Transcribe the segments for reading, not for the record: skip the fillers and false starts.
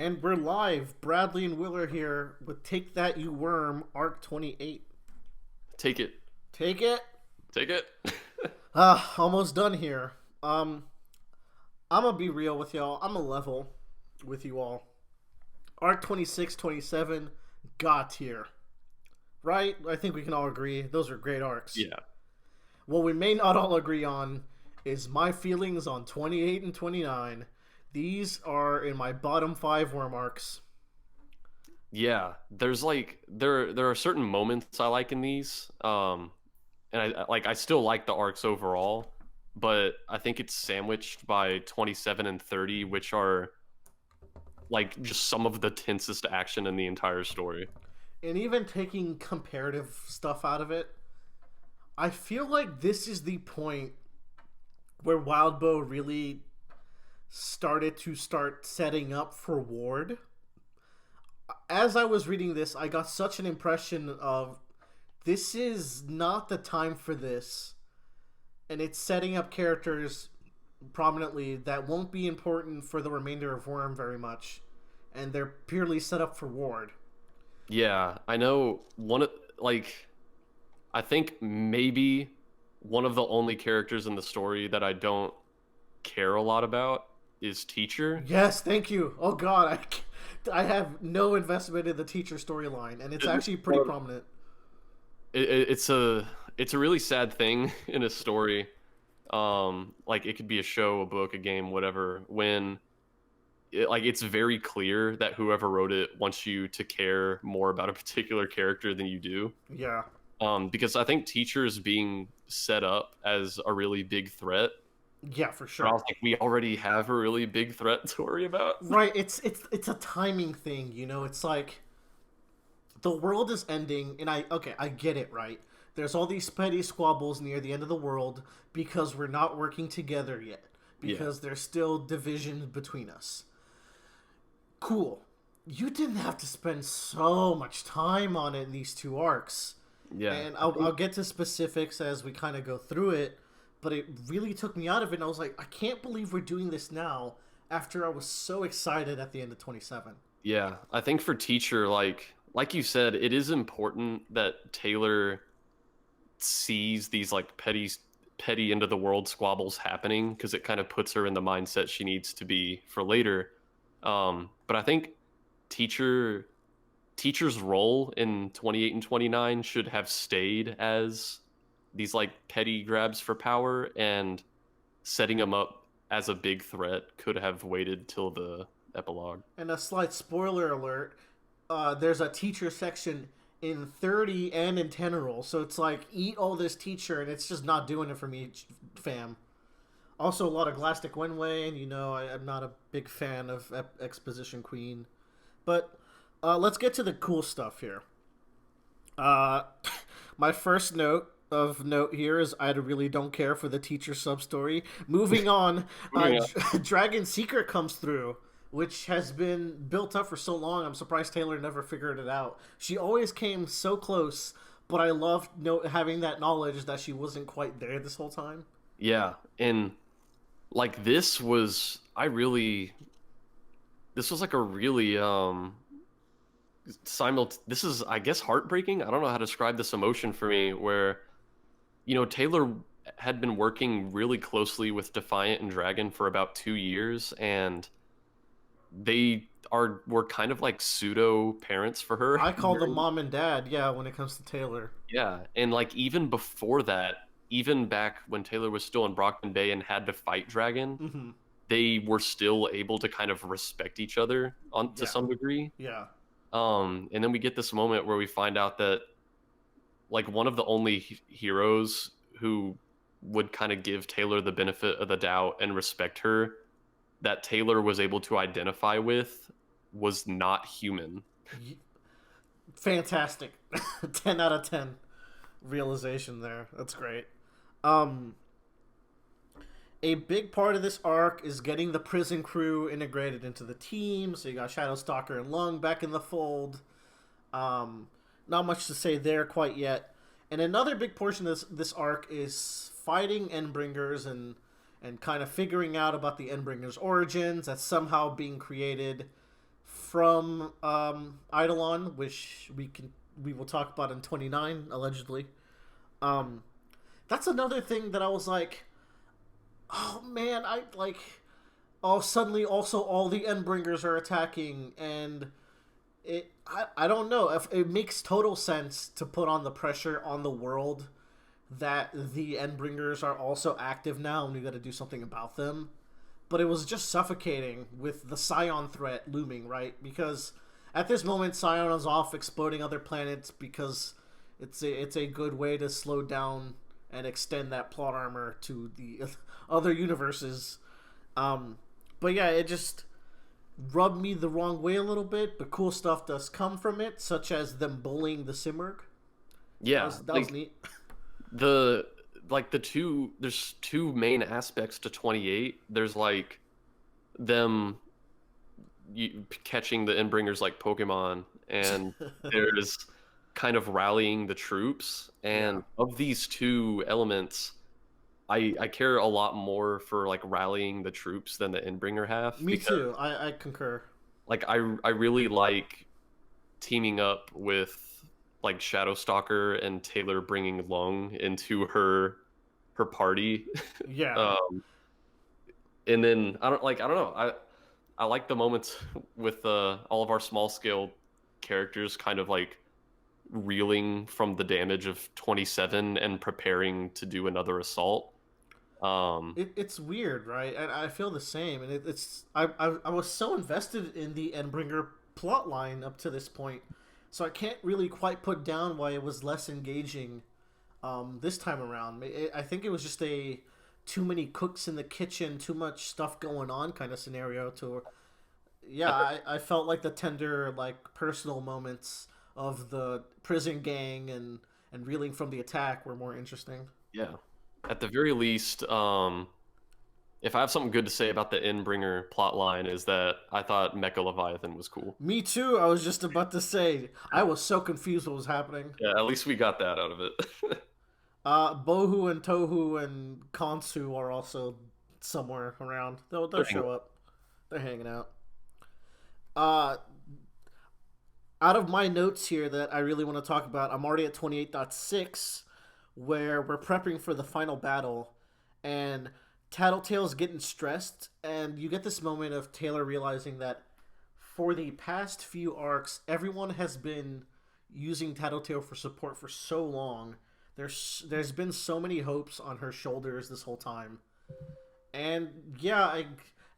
And we're live. Bradley and Will are here with Take That You Worm, Arc 28. Take it. Take it? Take it. Almost done here. I'm gonna be real with y'all. I'm a level with you all. Arc 26, 27, God tier. Right? I think we can all agree. Those are great arcs. Yeah. What we may not all agree on is my feelings on 28 and 29. These are in my bottom 5 worm arcs. Yeah. There's there are certain moments I like in these. And I still like the arcs overall, but I think it's sandwiched by 27 and 30, which are like just some of the tensest action in the entire story. And even taking comparative stuff out of it, I feel like this is the point where Wildbow really start setting up for Ward. As I was reading this, I got such an impression of this is not the time for this, and it's setting up characters prominently that won't be important for the remainder of Worm very much, and they're purely set up for Ward. Yeah, I know I think maybe one of the only characters in the story that I don't care a lot about is Teacher. Yes, thank you. Oh God, I have no investment in the teacher storyline, and it's actually pretty prominent. It's a really sad thing in a story. Like it could be a show, a book, a game, whatever. When it's very clear that whoever wrote it wants you to care more about a particular character than you do. Yeah. Because I think Teacher is being set up as a really big threat. Yeah, for sure. But I was like, we already have a really big threat to worry about. Right, it's a timing thing, you know. It's like the world is ending, and I get it, right? There's all these petty squabbles near the end of the world because we're not working together yet. Because there's still divisions between us. Cool. You didn't have to spend so much time on it in these 2 arcs. Yeah. And I'll get to specifics as we kind of go through it, but it really took me out of it, and I was like, I can't believe we're doing this now after I was so excited at the end of 27. Yeah, I think for Teacher, like you said, it is important that Taylor sees these like petty end of the world squabbles happening, because it kind of puts her in the mindset she needs to be for later. But I think Teacher's role in 28 and 29 should have stayed as these like petty grabs for power, and setting him up as a big threat could have waited till the epilogue. And a slight spoiler alert, there's a teacher section in 30 and in Tenorol, so it's like, eat all this teacher, and it's just not doing it for me, fam. Also, a lot of Glastic Wenway, and you know, I'm not a big fan of Exposition Queen. But let's get to the cool stuff here. My first note here is I really don't care for the teacher sub story. Moving on, Dragon Secret comes through, which has been built up for so long. I'm surprised Taylor never figured it out. She always came so close, but I loved having that knowledge that she wasn't quite there this whole time. Yeah, and like this was like a really this is, I guess, heartbreaking. I don't know how to describe this emotion for me, where Taylor had been working really closely with Defiant and Dragon for about 2 years, and were kind of like pseudo parents for her. I call them mom and dad, yeah, when it comes to Taylor. Yeah, and like even before that, even back when Taylor was still in Brockman Bay and had to fight Dragon, they were still able to kind of respect each other to some degree. Yeah. And then we get this moment where we find out that like one of the only heroes who would kind of give Taylor the benefit of the doubt and respect her, that Taylor was able to identify with, was not human. Fantastic. 10 out of 10 realization there. That's great. A big part of this arc is getting the prison crew integrated into the team. So you got Shadowstalker and Lung back in the fold. Not much to say there quite yet. And another big portion of this arc is fighting Endbringers and kind of figuring out about the Endbringers' origins that's somehow being created from Eidolon, which we will talk about in 29 allegedly. Um, that's another thing that I was like, oh man, I like. Oh, suddenly also all the Endbringers are attacking, and I don't know if it makes total sense to put on the pressure on the world that the Endbringers are also active now, and we got to do something about them. But it was just suffocating with the Scion threat looming, right? Because at this moment, Scion is off exploding other planets because it's a good way to slow down and extend that plot armor to the other universes. Um, but yeah, it just rubbed me the wrong way a little bit. But cool stuff does come from it, such as them bullying the Simurgh. Yeah, That was neat. the the two there's two main aspects to 28. There's like them catching the Endbringers like Pokemon, and there's kind of rallying the troops. Yeah, And of these two elements, I care a lot more for like rallying the troops than the Endbringer half, me because too. I concur. like I really like teaming up with like Shadowstalker and Taylor bringing Lung into her party. Yeah, um, and then I don't know, I like the moments with all of our small scale characters kind of like reeling from the damage of 27 and preparing to do another assault. Um, it's weird, right? And I feel the same. And I was so invested in the Endbringer plot line up to this point, so I can't really quite put down why it was less engaging this time around. I think it was just a too many cooks in the kitchen, too much stuff going on kind of scenario. To yeah, I felt like the tender, like personal moments of the prison gang and reeling from the attack were more interesting. yeah, at the very least, if I have something good to say about the Endbringer plotline, is that I thought Mecha Leviathan was cool. Me too. I was just about to say I was so confused what was happening. Yeah, at least we got that out of it. Bohu and Tohu and Kansu are also somewhere around. They'll show up. They're hanging out. Uh, Out of my notes here that I really want to talk about, I'm already at 28.6, where we're prepping for the final battle, and Tattletale's getting stressed, and you get this moment of Taylor realizing that for the past few arcs, everyone has been using Tattletale for support for so long. There's been so many hopes on her shoulders this whole time, and yeah,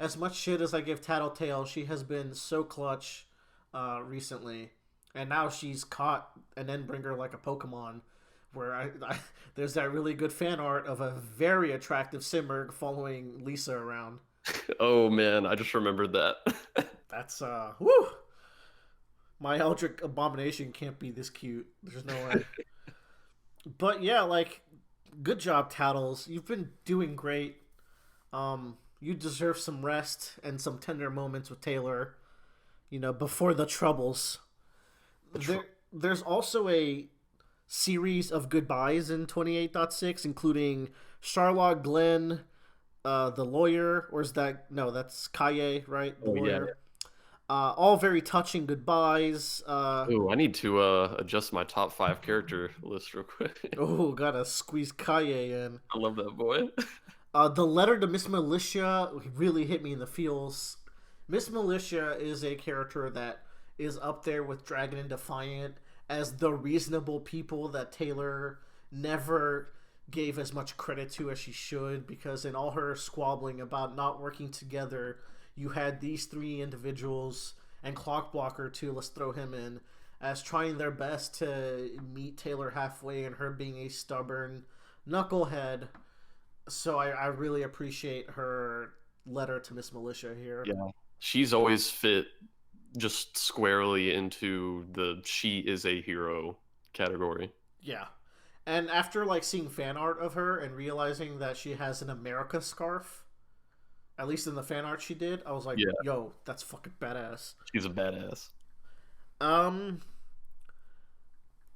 as much shit as I give Tattletale, she has been so clutch recently, and now she's caught an Endbringer like a Pokemon. Where there's that really good fan art of a very attractive Simurgh following Lisa around. Oh man, I just remembered that. That's woo. My Eldritch Abomination can't be this cute. There's no way. But yeah, like, good job, Tattles. You've been doing great. You deserve some rest and some tender moments with Taylor. You know, before the troubles. There's also a series of goodbyes in 28.6, including Charlotte, Glenn, the lawyer, or is that no? That's Kaye, right? The lawyer. Yeah. All very touching goodbyes. Oh, I need to adjust my top 5 character list real quick. Oh, gotta squeeze Kaye in. I love that boy. The letter to Miss Militia really hit me in the feels. Miss Militia is a character that is up there with Dragon and Defiant as the reasonable people that Taylor never gave as much credit to as she should, because in all her squabbling about not working together, you had these three individuals and Clockblocker too, let's throw him in, as trying their best to meet Taylor halfway, and her being a stubborn knucklehead. So I really appreciate her letter to Miss Militia here. Yeah. She's always fit just squarely into the she is a hero category. Yeah. And after like seeing fan art of her and realizing that she has an America scarf, at least in the fan art she did, I was like, Yeah. yo, that's fucking badass. She's a badass.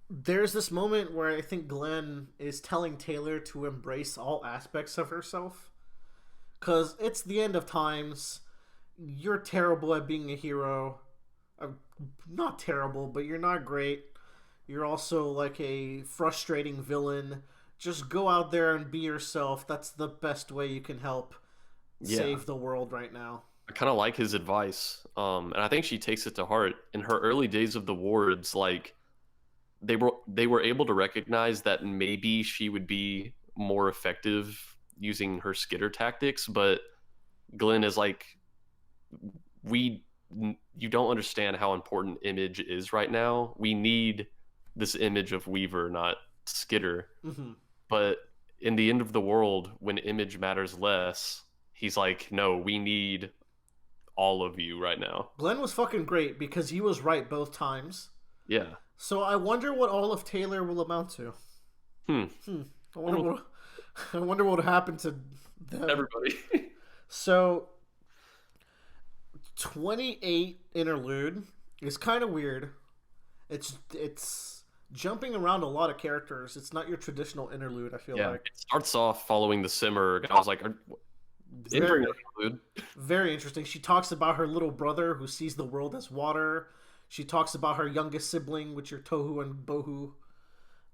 There's this moment where I think Glenn is telling Taylor to embrace all aspects of herself. Cause it's the end of times. You're terrible at being a hero. not terrible, but you're not great. You're also like a frustrating villain. Just go out there and be yourself. That's the best way you can help Yeah, save the world right now. I kind of like his advice, and I think she takes it to heart. In her early days of the wards, like they were able to recognize that maybe she would be more effective using her skitter tactics, but Glenn is like, we you don't understand how important Image is right now. We need this image of Weaver, not Skitter. Hmm. But in the end of the world, when Image matters less, he's like, no, we need all of you right now. Glenn was fucking great because he was right both times. Yeah. So I wonder what all of Taylor will amount to. Hmm. Hmm. I wonder what. I wonder what happened to them. Everybody. So 28 interlude is kind of weird. It's jumping around a lot of characters. It's not your traditional interlude. I feel Yeah. like It starts off following the Simmer, and I was like, very interlude. very interesting. She talks about her little brother who sees the world as water. She talks about her youngest sibling, which are Tohu and Bohu.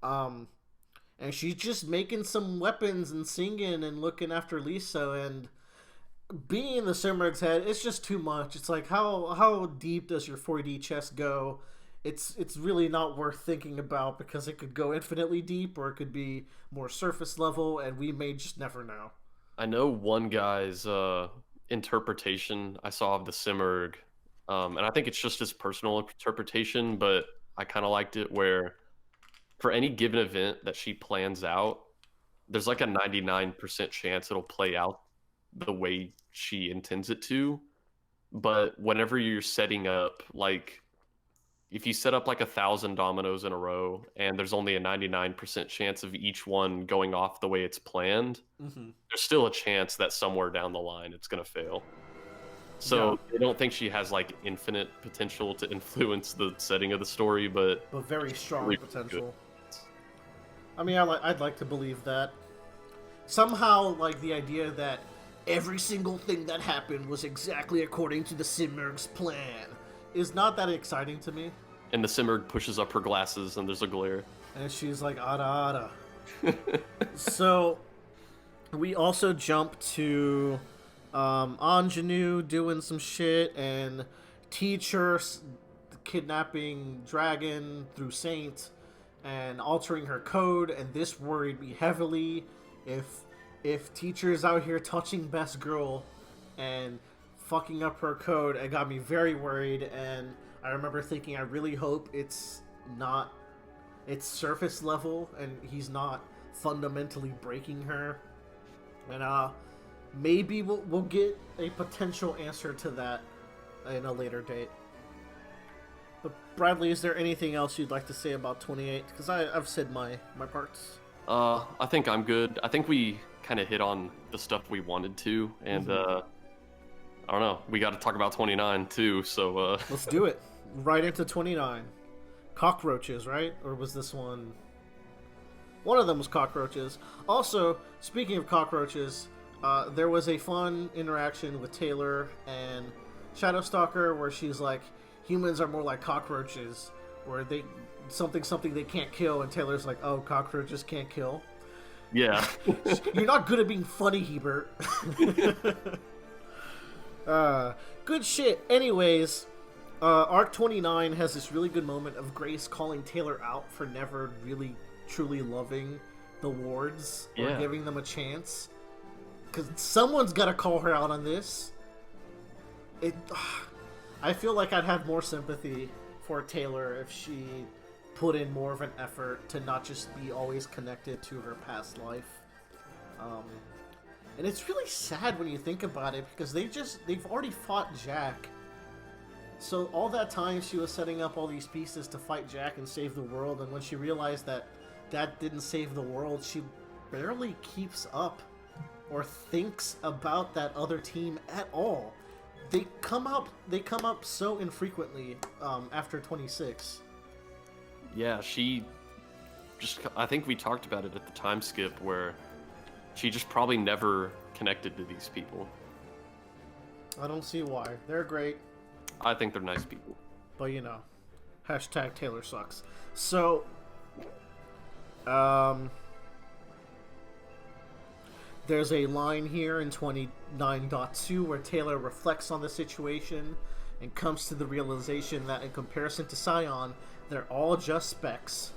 Um, and she's just making some weapons and singing and looking after Lisa and being in the Simmerg's head. It's just too much. It's like how deep does your 4D chest go? It's really not worth thinking about because it could go infinitely deep or it could be more surface level, and we may just never know. I know one guy's interpretation I saw of the Simurg, and I think it's just his personal interpretation, but I kind of liked it where for any given event that she plans out, there's like a 99% chance it'll play out the way she intends it to. But whenever you're setting up, like, if you set up like 1,000 dominoes in a row and there's only a 99% chance of each one going off the way it's planned, Mm-hmm. there's still a chance that somewhere down the line it's going to fail. So Yeah, I don't think she has like infinite potential to influence the setting of the story, but but very strong really good. potential. I mean, I'd like to believe that. Somehow, like the idea that every single thing that happened was exactly according to the Simmerg's plan is not that exciting to me. And the Simurg pushes up her glasses and there's a glare. And she's like, ada ada. So, we also jump to Anjanou doing some shit and Teacher kidnapping Dragon through Saint and altering her code, and this worried me heavily. If Teacher's out here touching Best Girl and fucking up her code, it got me very worried, and I remember thinking I really hope it's not it's surface level and he's not fundamentally breaking her. And maybe we'll get a potential answer to that in a later date. But Bradley, is there anything else you'd like to say about 28? Because I've said my parts. I think I'm good. I think we kind of hit on the stuff we wanted to, and I don't know. We got to talk about 29 too. So Let's do it. Right into 29. Cockroaches, right? Or was this one? One of them was cockroaches. Also, speaking of cockroaches, there was a fun interaction with Taylor and Shadowstalker where she's like, humans are more like cockroaches, where they something they can't kill, and Taylor's like, oh, cockroaches can't kill. yeah, You're not good at being funny, Hebert. Good shit. Anyways, Arc 29 has this really good moment of Grace calling Taylor out for never really truly loving the wards or Yeah. giving them a chance. Because someone's got to call her out on this. I feel like I'd have more sympathy for Taylor if she put in more of an effort to not just be always connected to her past life. And it's really sad when you think about it because they've already fought Jack. So all that time she was setting up all these pieces to fight Jack and save the world, and when she realized that that didn't save the world, she barely keeps up or thinks about that other team at all. They come up so infrequently after 26. yeah. She just. I think we talked about it at the time skip where she just probably never connected to these people. I don't see why. They're great, I think they're nice people. but hashtag Taylor sucks. So, um, there's a line here in 29.2 where Taylor reflects on the situation and comes to the realization that in comparison to Scion, they're all just specks.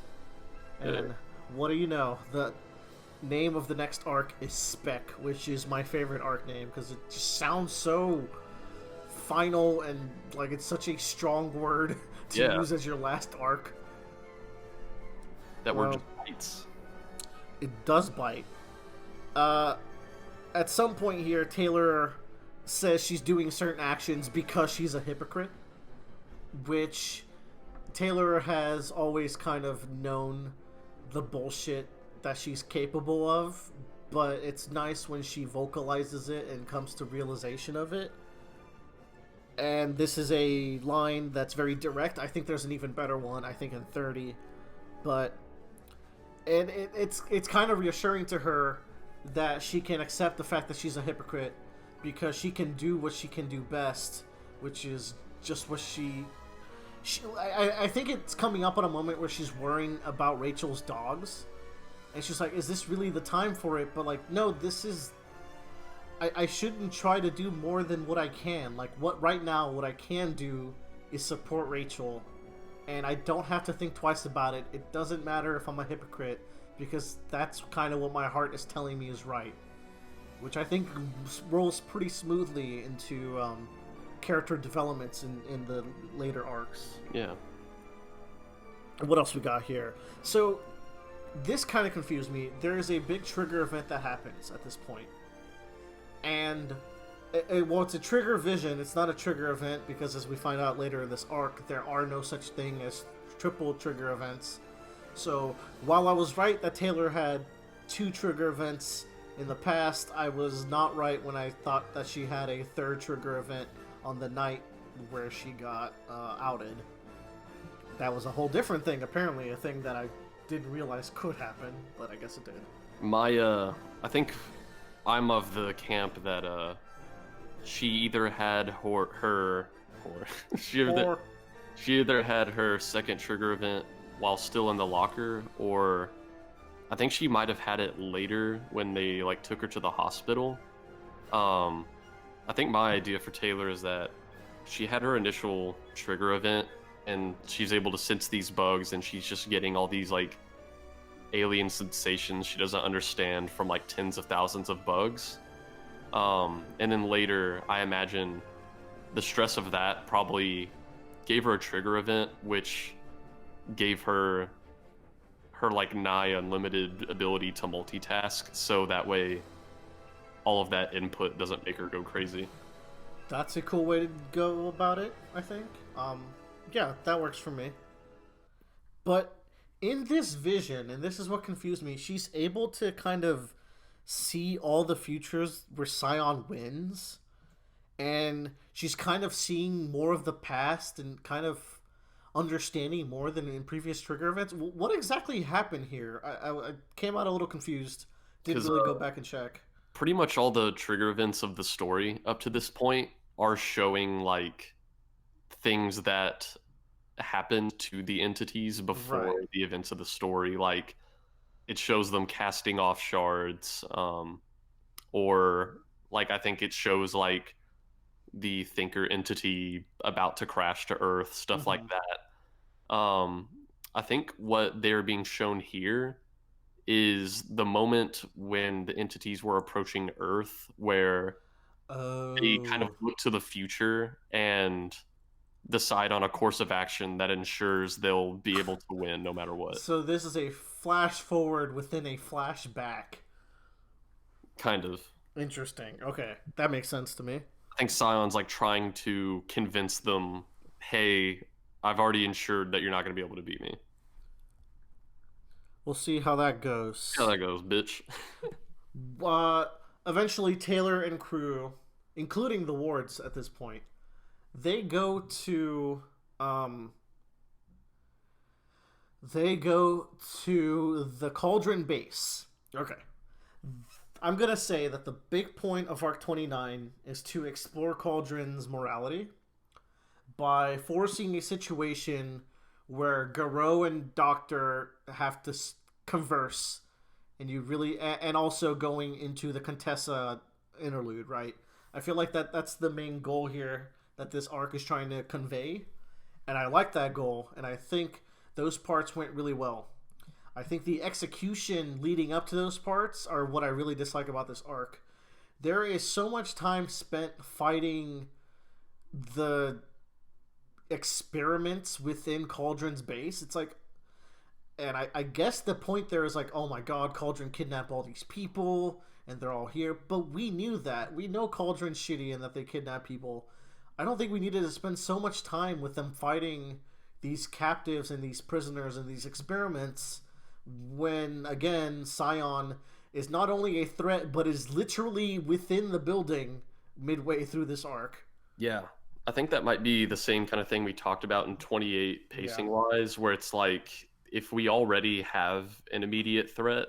And what do you know? The name of the next arc is Spec, which is my favorite arc name because it just sounds so final and like it's such a strong word to use as your last arc. That word just bites. It does bite. At some point here, Taylor says she's doing certain actions because she's a hypocrite, which Taylor has always kind of known the bullshit that she's capable of, but it's nice when she vocalizes it and comes to realization of it. And this is a line that's very direct. I think there's an even better one, I think in 30. But and it's kind of reassuring to her that she can accept the fact that she's a hypocrite because she can do what she can do best, which is just what I think it's coming up on a moment where she's worrying about Rachel's dogs. And she's like, is this really the time for it? But like, no, this is... I shouldn't try to do more than what I can. Like, what I can do is support Rachel. And I don't have to think twice about it. It doesn't matter if I'm a hypocrite, because that's kind of what my heart is telling me is right. Which I think rolls pretty smoothly into character developments in the later arcs. Yeah. And what else we got here? So, this kind of confused me. There is a big trigger event that happens at this point. And, well, it's a trigger vision. It's not a trigger event because, as we find out later in this arc, there are no such thing as triple trigger events. So, while I was right that Taylor had 2 trigger events in the past, I was not right when I thought that she had a 3rd trigger event on the night where she got outed. That was a whole different thing, apparently, a thing that I didn't realize could happen, but I guess it did. I think I'm of the camp that she either had she either had her second trigger event while still in the locker, or I think she might have had it later when they like took her to the hospital. I think my idea for Taylor is that she had her initial trigger event and she's able to sense these bugs and she's just getting all these like alien sensations she doesn't understand from like tens of thousands of bugs. And then later, I imagine the stress of that probably gave her a trigger event, which gave her like nigh unlimited ability to multitask, so that way all of that input doesn't make her go crazy. That's a cool way to go about it, I think. Yeah, that works for me. But in this vision, and this is what confused me, she's able to kind of see all the futures where Scion wins, and she's kind of seeing more of the past and kind of understanding more than in previous trigger events. What exactly happened here? I came out a little confused. Didn't really go back and check. Pretty much all the trigger events of the story up to this point are showing like things that happened to the entities before the events of the story. Like it shows them casting off shards, or like I think it shows like the thinker entity about to crash to Earth, stuff like that. I think what they're being shown here is the moment when the entities were approaching Earth, where they kind of look to the future and decide on a course of action that ensures they'll be able to win no matter what. So this is a flash forward within a flashback. Kind of. Interesting. Okay, that makes sense to me. I think Scion's like trying to convince them, hey, I've already ensured that you're not going to be able to beat me. We'll see how that goes. See how that goes, bitch. Eventually, Taylor and crew, including the wards at this point, they go to the Cauldron base. Okay. I'm going to say that the big point of Arc 29 is to explore Cauldron's morality, by forcing a situation where Garou and Doctor have to converse, and you really and also going into the Contessa interlude, right? I feel like that's the main goal here that this arc is trying to convey, and I like that goal, and I think those parts went really well. I think the execution leading up to those parts are what I really dislike about this arc. There is so much time spent fighting the experiments within Cauldron's base. It's like, and I guess the point there is like, oh my god, Cauldron kidnapped all these people and they're all here. But we knew that. We know Cauldron's shitty and that they kidnap people. I don't think we needed to spend so much time with them fighting these captives and these prisoners and these experiments when, again, Scion is not only a threat, but is literally within the building midway through this arc. Yeah. I think that might be the same kind of thing we talked about in 28 pacing wise, where it's like if we already have an immediate threat,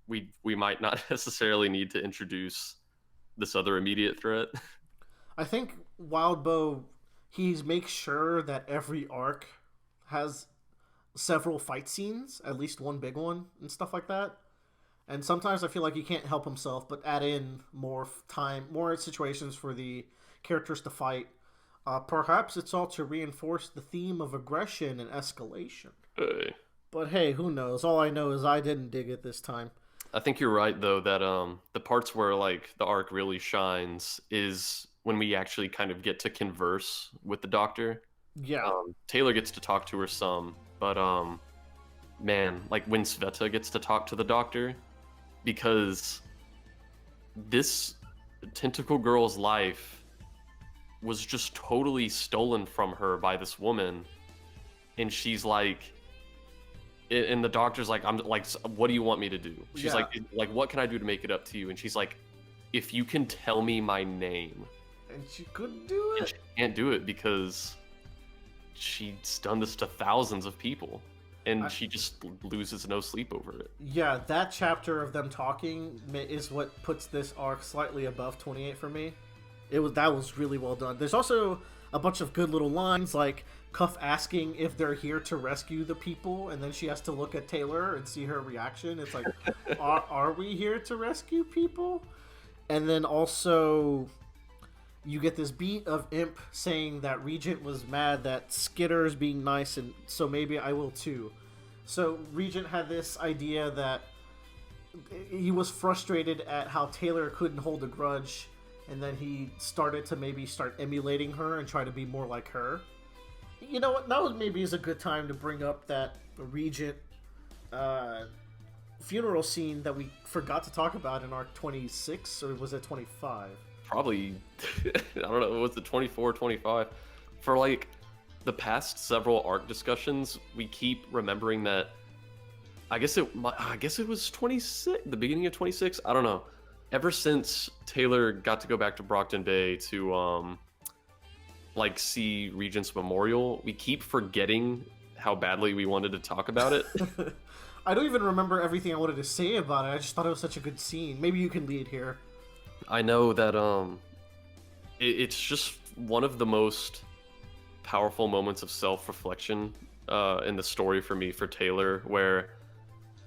we might not necessarily need to introduce this other immediate threat. I think Wildbow, he makes sure that every arc has several fight scenes, at least one big one and stuff like that. And sometimes I feel like he can't help himself but add in more time, more situations for the characters to fight. Perhaps it's all to reinforce the theme of aggression and escalation. Hey. But hey, who knows? All I know is I didn't dig it this time. I think you're right though that the parts where like the arc really shines is when we actually kind of get to converse with the Doctor. Yeah. Taylor gets to talk to her some, but man, like when Sveta gets to talk to the Doctor, because this tentacle girl's life was just totally stolen from her by this woman, and she's like, and the Doctor's like, I'm like, what do you want me to do? She's like, what can I do to make it up to you? And she's like, if you can tell me my name. And she couldn't do it. And she can't do it because she's done this to thousands of people, and she just loses no sleep over it. Yeah, that chapter of them talking is what puts this arc slightly above 28 for me. That was really well done. There's also a bunch of good little lines, like Cuff asking if they're here to rescue the people, and then she has to look at Taylor and see her reaction. It's like, are we here to rescue people? And then also, you get this beat of Imp saying that Regent was mad that Skitter's being nice, and so maybe I will too. So Regent had this idea that he was frustrated at how Taylor couldn't hold a grudge, and then he started to maybe start emulating her and try to be more like her. You know what? That was maybe is a good time to bring up that Regent funeral scene that we forgot to talk about in arc 26, or was it 25? Probably, I don't know, was it 24, 25? For like the past several arc discussions, we keep remembering that. I guess it was 26, the beginning of 26. I don't know. Ever since Taylor got to go back to Brockton Bay to like see Regent's memorial, we keep forgetting how badly we wanted to talk about it. I don't even remember everything I wanted to say about it. I just thought it was such a good scene. Maybe you can lead here. I know that it's just one of the most powerful moments of self-reflection in the story for me, for Taylor, where,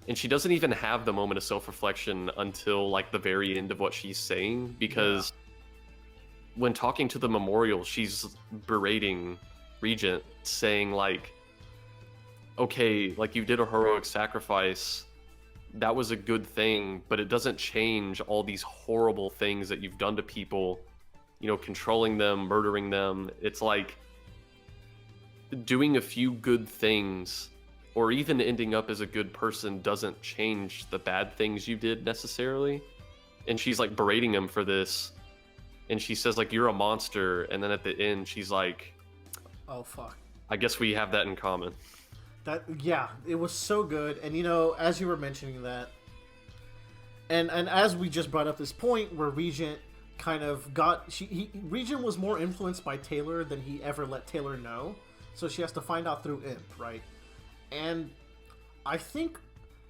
and she doesn't even have the moment of self-reflection until like the very end of what she's saying, because when talking to the memorial, she's berating Regent, saying like, okay, like you did a heroic sacrifice, that was a good thing, but it doesn't change all these horrible things that you've done to people, you know, controlling them, murdering them. It's like doing a few good things or even ending up as a good person doesn't change the bad things you did necessarily. And she's like berating him for this, and she says like, you're a monster, and then at the end she's like, oh fuck, I guess we have that in common. That, yeah, it was so good. And you know, as you were mentioning that, and as we just brought up this point where Regent kind of got, Regent was more influenced by Taylor than he ever let Taylor know, so she has to find out through Imp, right? And I think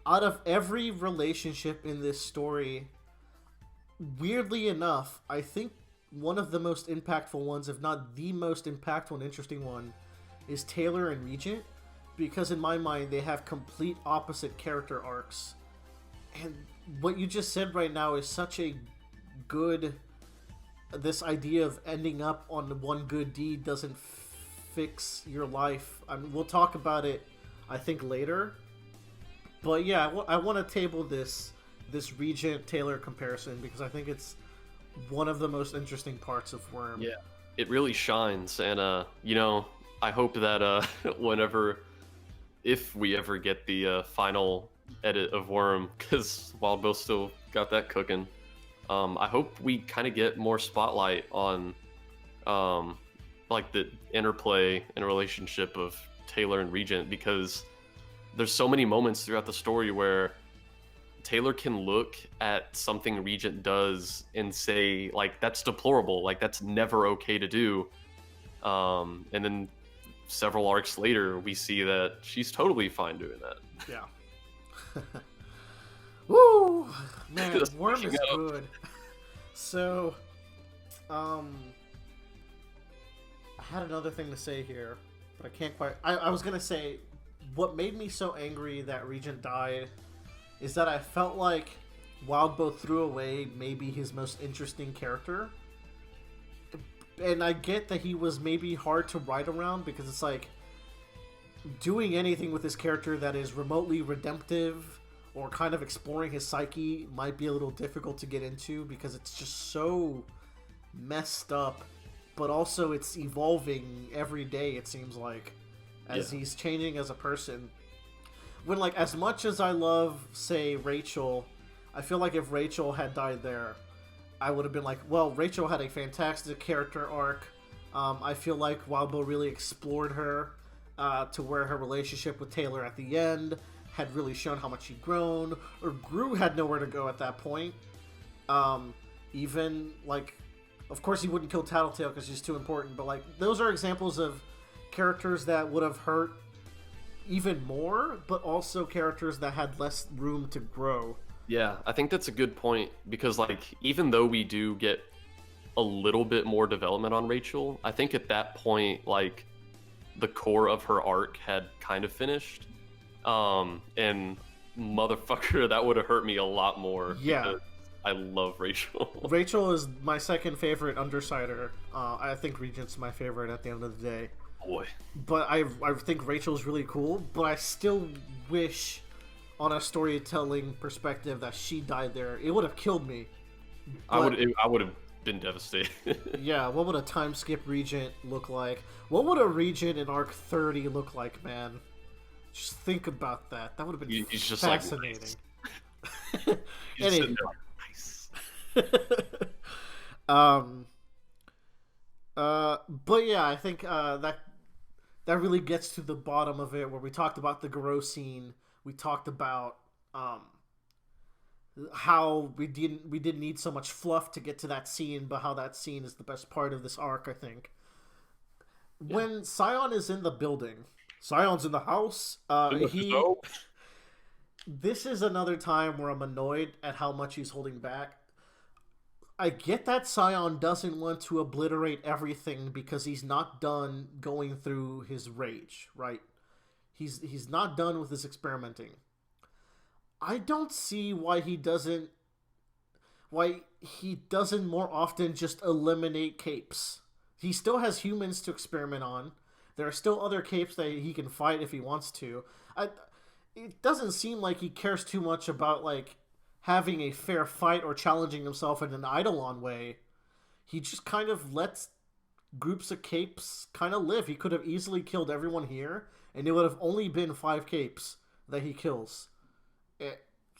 out of every relationship in this story, weirdly enough, I think one of the most impactful ones, if not the most impactful and interesting one, is Taylor and Regent, because in my mind they have complete opposite character arcs. And what you just said right now is such a good, this idea of ending up on one good deed doesn't fix your life. I mean, we'll talk about it, I think, later. But yeah, I want to table this Regent Taylor comparison because I think it's one of the most interesting parts of Worm. Yeah, it really shines, and you know, I hope that whenever, if we ever get the final edit of Worm, because Wild Bill still got that cooking. I hope we kind of get more spotlight on like the interplay and relationship of Taylor and Regent, because there's so many moments throughout the story where Taylor can look at something Regent does and say, like, that's deplorable, like that's never okay to do. And then several arcs later, we see that she's totally fine doing that. Yeah. Woo! Man, Worm is good. So, I had another thing to say here, but I can't quite. I was gonna say, what made me so angry that Regent died is that I felt like Wildbow threw away maybe his most interesting character. And I get that he was maybe hard to write around because it's like doing anything with this character that is remotely redemptive or kind of exploring his psyche might be a little difficult to get into because it's just so messed up, but also it's evolving every day, it seems like, as he's changing as a person. When, like, as much as I love, say, Rachel, I feel like if Rachel had died there, I would have been like, well, Rachel had a fantastic character arc. I feel like Wildbow really explored her to where her relationship with Taylor at the end had really shown how much she'd grown, or Gru had nowhere to go at that point. Even, like, of course he wouldn't kill Tattletale because she's too important, but, like, those are examples of characters that would have hurt even more, but also characters that had less room to grow. Yeah, I think that's a good point, because, like, even though we do get a little bit more development on Rachel, I think at that point, like, the core of her arc had kind of finished. And motherfucker, that would have hurt me a lot more. Yeah. I love Rachel. Rachel is my second favorite Undersider. I think Regent's my favorite at the end of the day. Boy. But I think Rachel's really cool, but I still wish, on a storytelling perspective, that she died there. It would have killed me. But, I would have been devastated. Yeah, what would a time skip Regent look like? What would a Regent in Arc 30 look like, man? Just think about that. That would have been He's just fascinating. Like, nice. Anyway. Nice. But yeah, I think that really gets to the bottom of it, where we talked about the Garo scene. We talked about how we didn't need so much fluff to get to that scene, but how that scene is the best part of this arc, I think. Yeah. When Scion is in the building, Scion's in the house. This is another time where I'm annoyed at how much he's holding back. I get that Scion doesn't want to obliterate everything because he's not done going through his rage, right? He's not done with his experimenting. I don't see why he doesn't more often just eliminate capes. He still has humans to experiment on. There are still other capes that he can fight if he wants to. It doesn't seem like he cares too much about, like, having a fair fight or challenging himself in an Eidolon way. He just kind of lets groups of capes kind of live. He could have easily killed everyone here, and it would have only been 5 capes that he kills.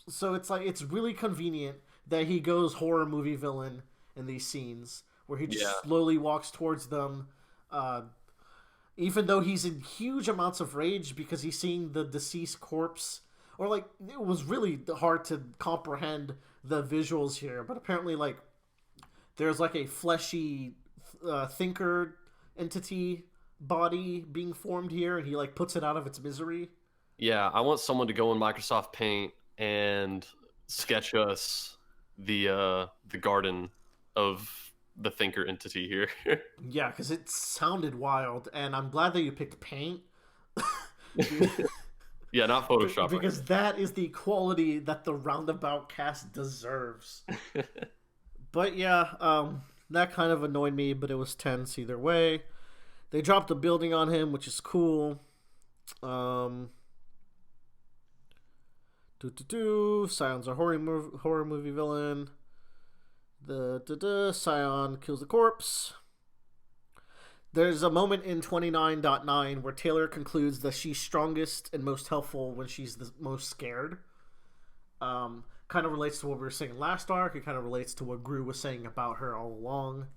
So it's like, it's really convenient that he goes horror movie villain in these scenes, where he just slowly walks towards them, even though he's in huge amounts of rage because he's seeing the deceased corpse. Or, like, it was really hard to comprehend the visuals here, but apparently, like, there's, like, a fleshy thinker entity body being formed here, and he, like, puts it out of its misery. Yeah, I want someone to go in Microsoft Paint and sketch us the garden of the thinker entity here. Yeah, because it sounded wild, and I'm glad that you picked paint. Yeah, not Photoshop. Because that is the quality that the Roundabout cast deserves. But yeah, that kind of annoyed me, but it was tense either way. They dropped a building on him, which is cool. Scion's a horror movie villain. Scion kills the corpse. There's a moment in 29.9 where Taylor concludes that she's strongest and most helpful when she's the most scared. Kind of relates to what we were saying last arc. It kind of relates to what Gru was saying about her all along.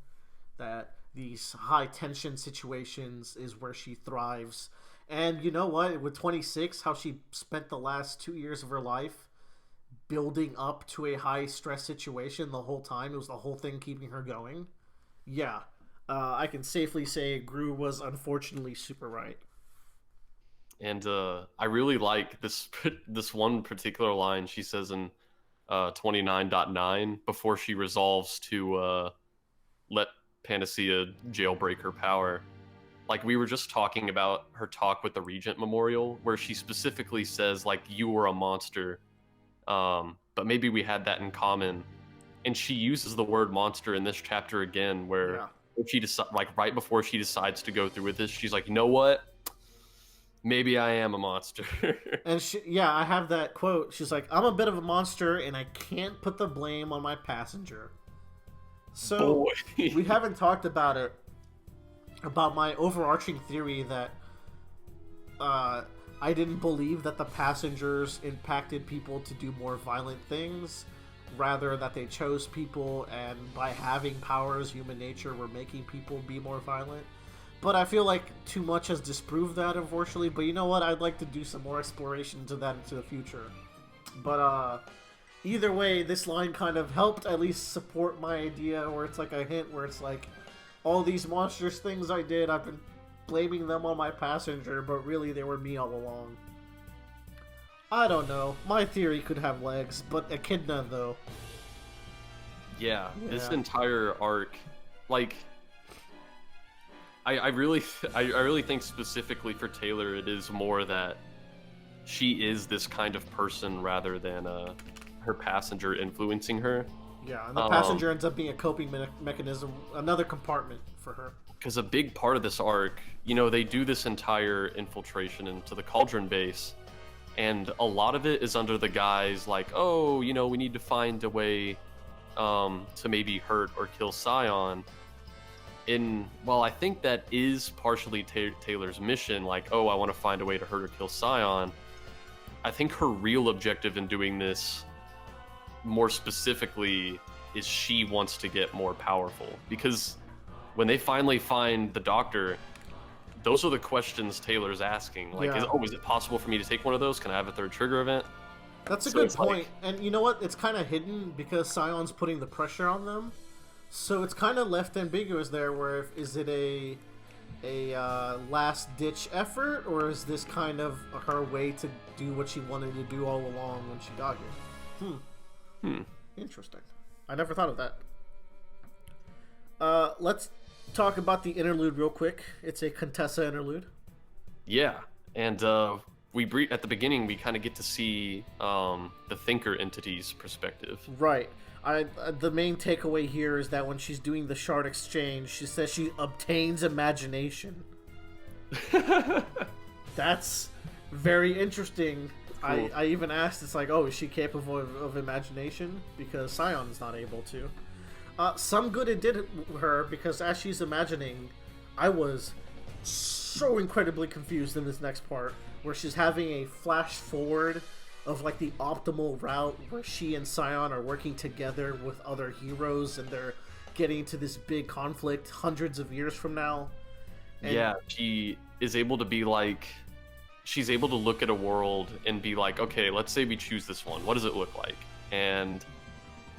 That these high tension situations is where she thrives. And you know what? With 26, how she spent the last 2 years of her life building up to a high stress situation the whole time. It was the whole thing keeping her going. Yeah. I can safely say Gru was unfortunately super right. And I really like this one particular line she says in 29.9 before she resolves to let Panacea jailbreak her power. Like, we were just talking about her talk with the Regent Memorial, where she specifically says, like, you were a monster, but maybe we had that in common. And she uses the word monster in this chapter again, where she right before she decides to go through with this, she's like, you know what? Maybe I am a monster. And I have that quote. She's like, I'm a bit of a monster, and I can't put the blame on my passenger. So we haven't talked about it. About my overarching theory that I didn't believe that the passengers impacted people to do more violent things, rather that they chose people, and by having powers, human nature were making people be more violent. But I feel like too much has disproved that, unfortunately. But you know what? I'd like to do some more exploration into that into the future. But either way, this line kind of helped at least support my idea, where it's like a hint where it's like, all these monstrous things I did, I've been blaming them on my passenger, but really they were me all along. I don't know. My theory could have legs, but Echidna, though. Yeah, this entire arc, like, I really think specifically for Taylor, it is more that she is this kind of person rather than her passenger influencing her. Yeah, and the passenger ends up being a coping mechanism, another compartment for her. Because a big part of this arc, you know, they do this entire infiltration into the Cauldron base, and a lot of it is under the guise like, oh, you know, we need to find a way to maybe hurt or kill Scion. Well, I think that is partially Taylor's mission, like, oh, I want to find a way to hurt or kill Scion. I think her real objective in doing this, more specifically, is she wants to get more powerful. Because when they finally find the doctor, those are the questions Taylor's asking. Like, is it possible for me to take one of those? Can I have a third trigger event? That's a good point. And you know what? It's kind of hidden because Scion's putting the pressure on them. So it's kind of left ambiguous there, where is it a last-ditch effort, or is this kind of her way to do what she wanted to do all along when she got here? Interesting. I never thought of that. Let's talk about the interlude real quick. It's a Contessa interlude. Yeah, and at the beginning we kind of get to see the thinker entity's perspective. Right. The main takeaway here is that when she's doing the shard exchange, she says she obtains imagination. That's very interesting. Cool. I even asked, it's like, oh, is she capable of imagination? Because Scion is not able to. Some good it did her, because as she's imagining, I was so incredibly confused in this next part, where she's having a flash forward of like the optimal route where she and Scion are working together with other heroes, and they're getting to this big conflict hundreds of years from now. And yeah, she is able to be like, she's able to look at a world and be like, okay, let's say we choose this one. What does it look like? And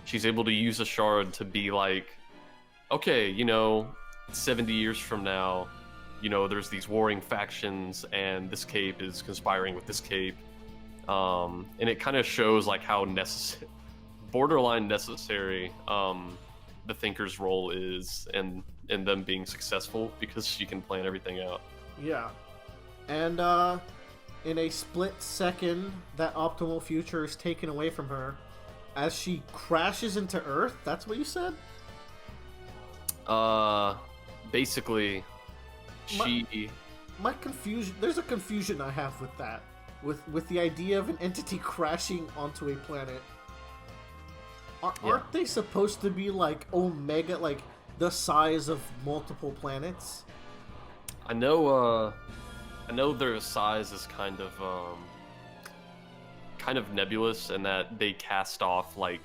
she's able to use a shard to be like, okay, you know, 70 years from now, you know, there's these warring factions, and this cape is conspiring with this cape. And it kind of shows like how borderline necessary the the Thinker's role is and them being successful because she can plan everything out. Yeah. And in a split second, that optimal future is taken away from her as she crashes into Earth. That's what you said? Basically, she. My confusion. There's a confusion I have with that. With the idea of an entity crashing onto a planet. Aren't they supposed to be like omega, like the size of multiple planets? I know their size is kind of nebulous in that they cast off like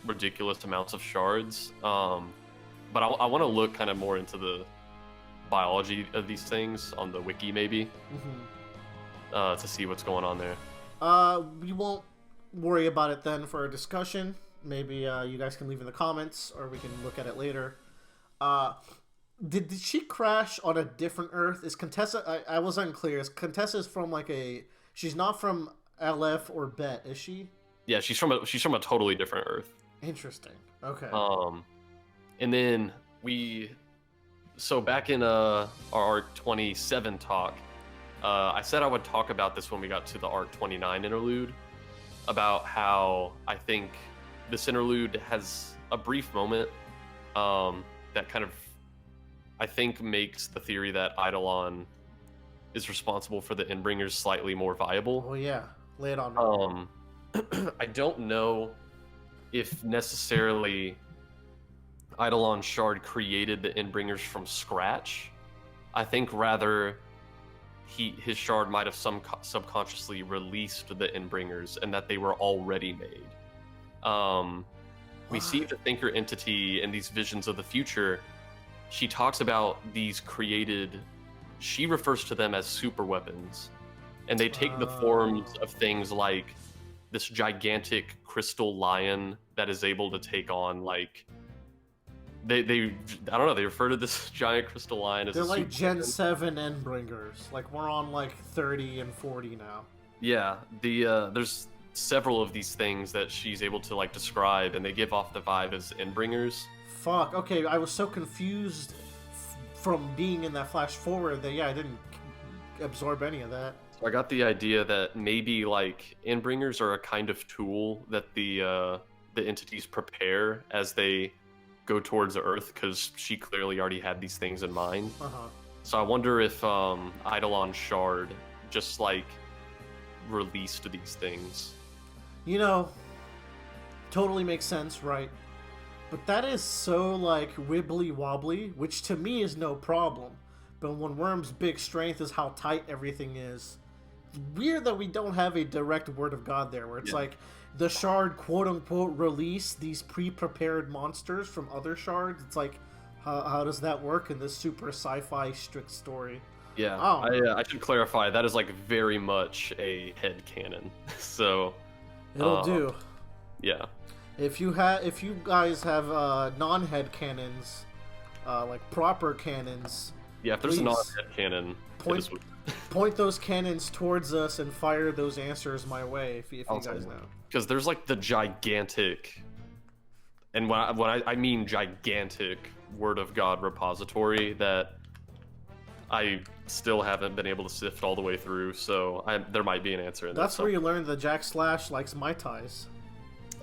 ridiculous amounts of shards. But I want to look kind of more into the biology of these things on the wiki, maybe, to see what's going on there. We won't worry about it then for a discussion. Maybe you guys can leave in the comments, or we can look at it later. Did she crash on a different Earth? Is Contessa? I was unclear. Is Contessa's from like a? She's not from LF or Bet, is she? Yeah, she's from a totally different Earth. Interesting. Okay. And then so back in our Arc 27 talk, I said I would talk about this when we got to the Arc 29 interlude, about how I think this interlude has a brief moment that kind of, I think, makes the theory that Eidolon is responsible for the Endbringers slightly more viable. Oh yeah, lay it on me. I don't know if necessarily Eidolon Shard created the Endbringers from scratch. I think rather his shard might have subconsciously released the Endbringers and that they were already made. We see the Thinker entity in these visions of the future. She talks about these created, she refers to them as super weapons, and they take the forms of things like this gigantic crystal lion that is able to take on like they I don't know, they refer to this giant crystal lion as they're a like super Gen weapon. 7 Endbringers. Like we're on like 30 and 40 now. Yeah, there's several of these things that she's able to like describe, and they give off the vibe as Endbringers. Fuck. Okay, I was so confused from being in that flash forward that I didn't absorb any of that. So I got the idea that maybe like Endbringers are a kind of tool that the entities prepare as they go towards the Earth, because she clearly already had these things in mind. So I wonder if Eidolon Shard just like released these things. You know, totally makes sense, right? But that is so like wibbly wobbly, which to me is no problem. But when Worm's big strength is how tight everything is, it's weird that we don't have a direct word of God there, where it's like the shard quote unquote release these pre-prepared monsters from other shards. It's like, how does that work in this super sci-fi strict story? Yeah, I should clarify, that is like very much a headcanon. So it'll do. Yeah. If you guys have non-head cannons, like proper cannons, Yeah, if there's a please non-headcanon, point those cannons towards us and fire those answers my way. If you guys know, because there's like the gigantic, and when I mean gigantic, Word of God repository that I still haven't been able to sift all the way through. So there might be an answer in that. That's where you learned that Jack Slash likes Mai Tais.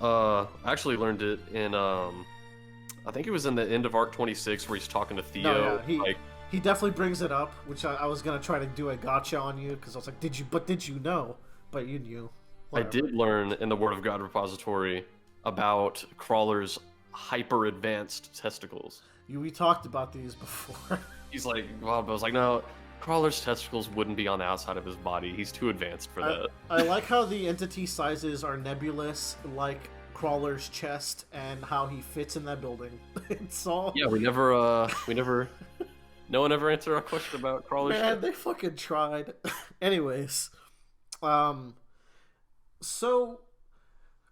I actually learned it in I think it was in the end of Arc 26 where he's talking to Theo. No, he definitely brings it up, which I was gonna try to do a gotcha on you, because I was like, did you know? But you knew. Whatever. I did learn in the Word of God repository about Crawler's hyper advanced testicles. We talked about these before. He's like, well, I was like, no, Crawler's testicles wouldn't be on the outside of his body. He's too advanced for that. I like how the entity sizes are nebulous, like Crawler's chest, and how he fits in that building. It's all. Yeah, we never. No one ever answered our question about Crawler's chest. They fucking tried. Anyways, so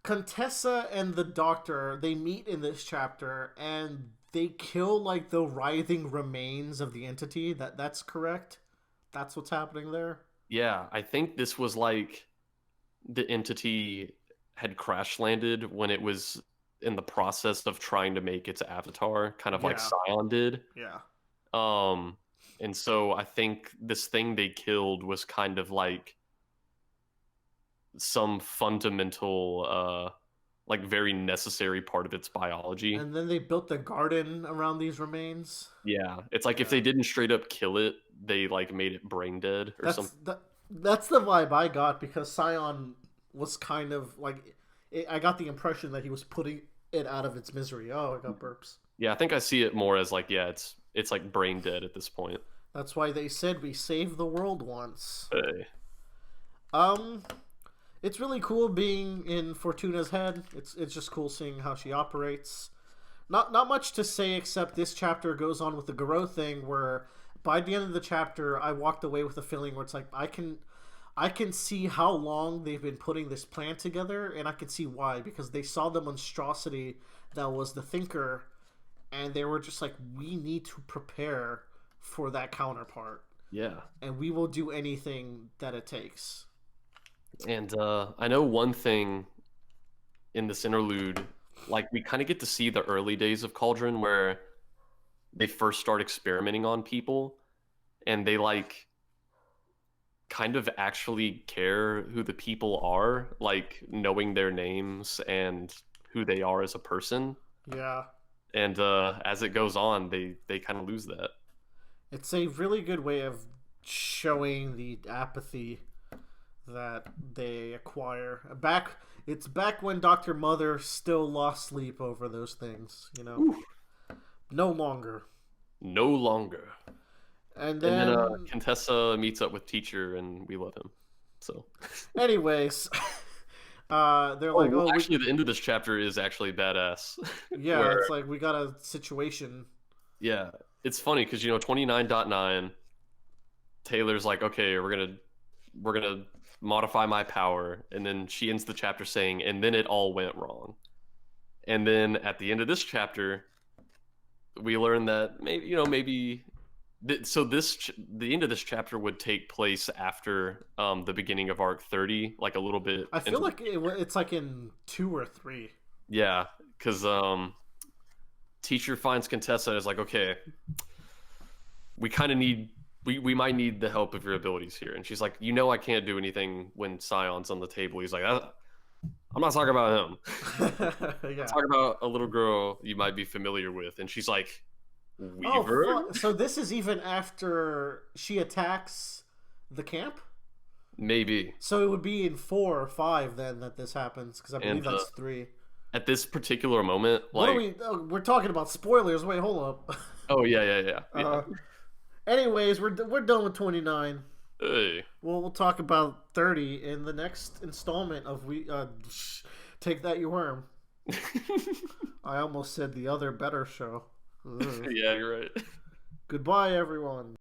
Contessa and the Doctor, they meet in this chapter, and they kill like the writhing remains of the entity. That's correct? That's what's happening there? Yeah, I think this was like the entity had crash landed when it was in the process of trying to make its avatar, kind of like Yeah. Scion did. Yeah. Um, and so I think this thing they killed was kind of like some fundamental, like very necessary part of its biology. And then they built the garden around these remains. Yeah, it's like if Yeah. they didn't straight up kill it, they like made it brain dead or That's something. that's the vibe I got because Scion was kind of like I got the impression that he was putting it out of its misery. Oh, I got burps. Yeah, I think I see it more as like, yeah, it's like brain dead at this point. That's why they said we saved the world once. Hey. Um, it's really cool being in Fortuna's head. It's just cool seeing how she operates. Not much to say except this chapter goes on with the Garou thing where by the end of the chapter I walked away with a feeling where it's like I can see how long they've been putting this plan together and I can see why because they saw the monstrosity that was the Thinker and they were just like we need to prepare for that counterpart Yeah. and we will do anything that it takes. And I know one thing in this interlude, like we kind of get to see the early days of Cauldron where they first start experimenting on people and they like kind of actually care who the people are, like knowing their names and who they are as a person. Yeah. And as it goes on, they kind of lose that. It's a really good way of showing the apathy that they acquire. It's back when Dr. Mother still lost sleep over those things, you know. Ooh. No longer. No longer. And And then then Contessa meets up with Teacher, and we love him. So, anyways, they're like, well, "Oh, actually, the end of this chapter is actually badass. yeah, Where, it's like we got a situation." yeah, it's funny because 29.9, Taylor's like, okay, we're gonna modify my power, and then she ends the chapter saying, and then it all went wrong. And then at the end of this chapter, we learn that maybe so the end of this chapter would take place after the beginning of arc 30, like a little bit I feel like it's like in 2 or 3. yeah, because Teacher finds Contessa and is like, okay, we kind of need we might need the help of your abilities here. And she's like, I can't do anything when Scion's on the table. He's like, I'm not talking about him. Yeah. I'm talking about a little girl you might be familiar with. And she's like, Weaver? Oh, so this is even after she attacks the camp? Maybe. So it would be in 4 or 5 then that this happens, because I believe And, that's 3. At this particular moment, What like, are we? Oh, we're talking about spoilers. Wait, hold up. oh yeah. Anyways, we're done with 29. Hey. Well, we'll talk about 30 in the next installment of Take That You Worm. I almost said the other better show. Ugh. Yeah, you're right. Goodbye, everyone.